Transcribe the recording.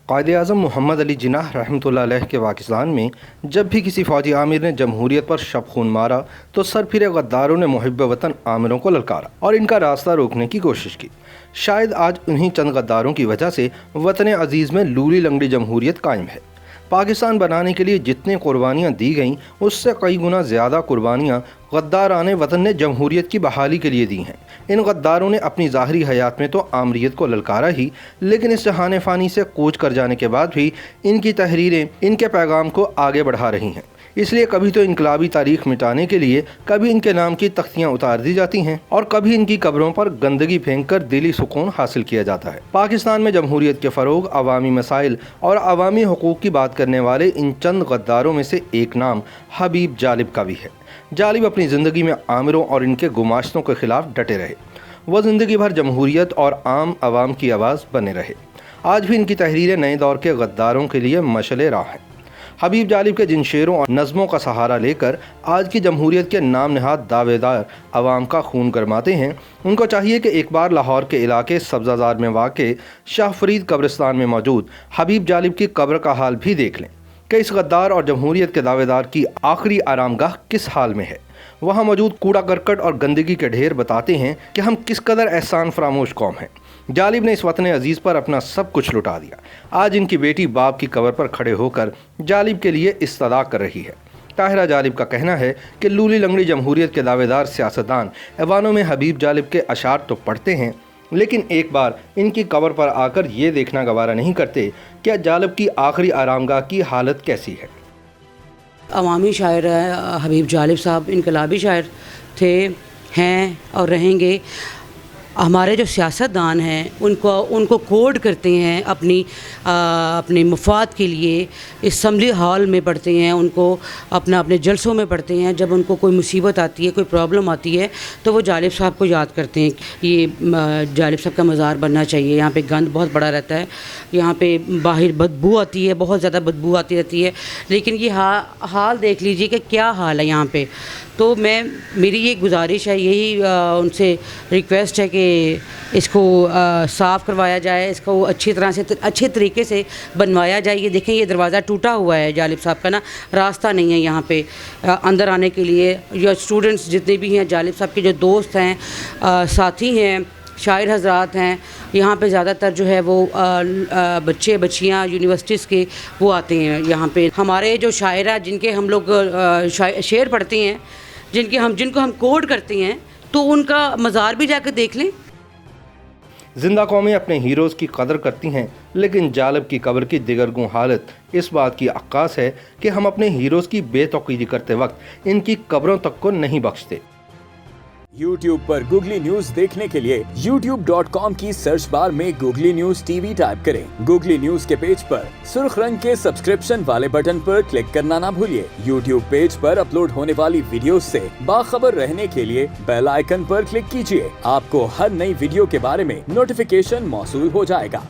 قائد-ए-आज़म मोहम्मद अली जिन्नाह रहमतुल्लाह अलैह के पाकिस्तान में जब भी किसी फ़ौजी आमिर ने जमहूरियत पर शब खून मारा तो सरफिरे गद्दारों ने मुहिब्ब वतन आमिरों को ललकारा और इनका रास्ता रोकने की कोशिश की। शायद आज उन्हीं चंद गद्दारों की वजह से वतन अजीज़ में लूली लंगड़ी जमहूरियत कायम है। पाकिस्तान बनाने के लिए जितनी कुर्बानियाँ दी गईं उससे कई गुना ज़्यादा कुर्बानियाँ गद्दाराने वतन ने जमहूरियत की बहाली के लिए दी हैं। इन गद्दारों ने अपनी ज़ाहरी हयात में तो आमरीत को ललकारा ही, लेकिन इस जहान फ़ानी से कूच कर जाने के बाद भी इनकी तहरीरें इनके पैगाम को आगे बढ़ा रही हैं। इसलिए कभी तो इनकलाबी तारीख मिटाने के लिए कभी इनके नाम की तख्तियाँ उतार दी जाती हैं और कभी इनकी कब्रों पर गंदगी फेंक कर दिली सुकून हासिल किया जाता है। पाकिस्तान में जमहूरियत के फ़रोग, अवामी मसाइल और अवामी हुकूक की बात करने वाले इन चंद गद्दारों में से एक नाम हबीब जालिब का भी है। जालिब अपनी ज़िंदगी में आमिरों और इनके गुमाश्तों के खिलाफ डटे रहे। वह ज़िंदगी भर जमहूरियत और आम आवाम की आवाज़ बने रहे। आज भी इनकी तहरीरें नए दौर के गद्दारों के लिए मशअले राह हैं। हबीब जालिब के जिन शेरों और नज़मों का सहारा लेकर आज की जमहूरियत के नाम नहाद दावेदार अवाम का खून गरमाते हैं, उनको चाहिए कि एक बार लाहौर के इलाके सब्ज़ाज़ार में वाक़े शाह फरीद कब्रिस्तान में मौजूद हबीब जालिब की कब्र का हाल भी देख लें कि इस गद्दार और जमहूरियत के दावेदार की आखिरी आरामगाह किस हाल में है। वहाँ मौजूद कूड़ा करकट और गंदगी के ढेर बताते हैं कि हम किस कदर एहसान फरामोश कौम हैं। जालिब ने इस वतन अजीज़ पर अपना सब कुछ लुटा दिया। आज इनकी बेटी बाप की कब्र पर खड़े होकर जालिब के लिए इस्तदा कर रही है। ताहिरा जालिब का कहना है कि लूली लंगड़ी जमहूरियत के दावेदार सियासतदान ऐवानों में हबीब जालिब के अशार तो पढ़ते हैं, लेकिन एक बार इनकी कब्र पर आकर ये देखना गवारा नहीं करते कि जालिब की आखिरी आरामगाह की हालत कैसी है। अवामी शायर हबीब जालिब साहब इनकलाबी शायर थे, हैं और रहेंगे। हमारे जो सियासतदान हैं उनको कोड करते हैं अपने मफाद के लिए। असम्बली हॉल में पढ़ते हैं, उनको अपने जलसों में पढ़ते हैं। जब उनको कोई मुसीबत आती है, कोई प्रॉब्लम आती है तो वो जालिब साहब को याद करते हैं। ये जालिब साहब का मज़ार बनना चाहिए। यहाँ पे गंद बहुत बड़ा रहता है, यहाँ पे बाहर बदबू आती है, बहुत ज़्यादा बदबू आती रहती है। लेकिन ये हाल देख लीजिए कि क्या हाल है यहाँ पे। तो मेरी ये गुजारिश है, यही उनसे रिक्वेस्ट है कि इसको साफ़ करवाया जाए, इसको अच्छी तरह से अच्छे तरीके से बनवाया जाए। ये देखें, ये दरवाज़ा टूटा हुआ है जालिब साहब का ना, रास्ता नहीं है यहाँ पे अंदर आने के लिए। या स्टूडेंट्स जितने भी हैं, जालिब साहब के जो दोस्त हैं, साथी हैं, शायर हजरात हैं, यहाँ पे ज़्यादातर जो है वो बच्चे बच्चियाँ यूनिवर्सिटीज़ के वो आते हैं यहाँ पे। हमारे जो शायर हैं जिनके हम लोग शेर पढ़ते हैं, जिनको हम कोड करते हैं, तो उनका मज़ार भी जाकर देख लें। जिंदा कौमें अपने हीरोज़ की कदर करती हैं, लेकिन जालिब की कब्र की दिगरगूं हालत इस बात की अक्कास है कि हम अपने हीरोज़ की बेतौकीदी करते वक्त इनकी कब्रों तक को नहीं बख्शते। YouTube पर गूगली न्यूज देखने के लिए youtube.com की सर्च बार में गूगली न्यूज टीवी टाइप करें। गूगली न्यूज के पेज पर सुर्ख रंग के सब्सक्रिप्शन वाले बटन पर क्लिक करना ना भूलिए। YouTube पेज पर अपलोड होने वाली वीडियोस से बाखबर रहने के लिए बेल आइकन पर क्लिक कीजिए। आपको हर नई वीडियो के बारे में नोटिफिकेशन मौसूल हो जाएगा।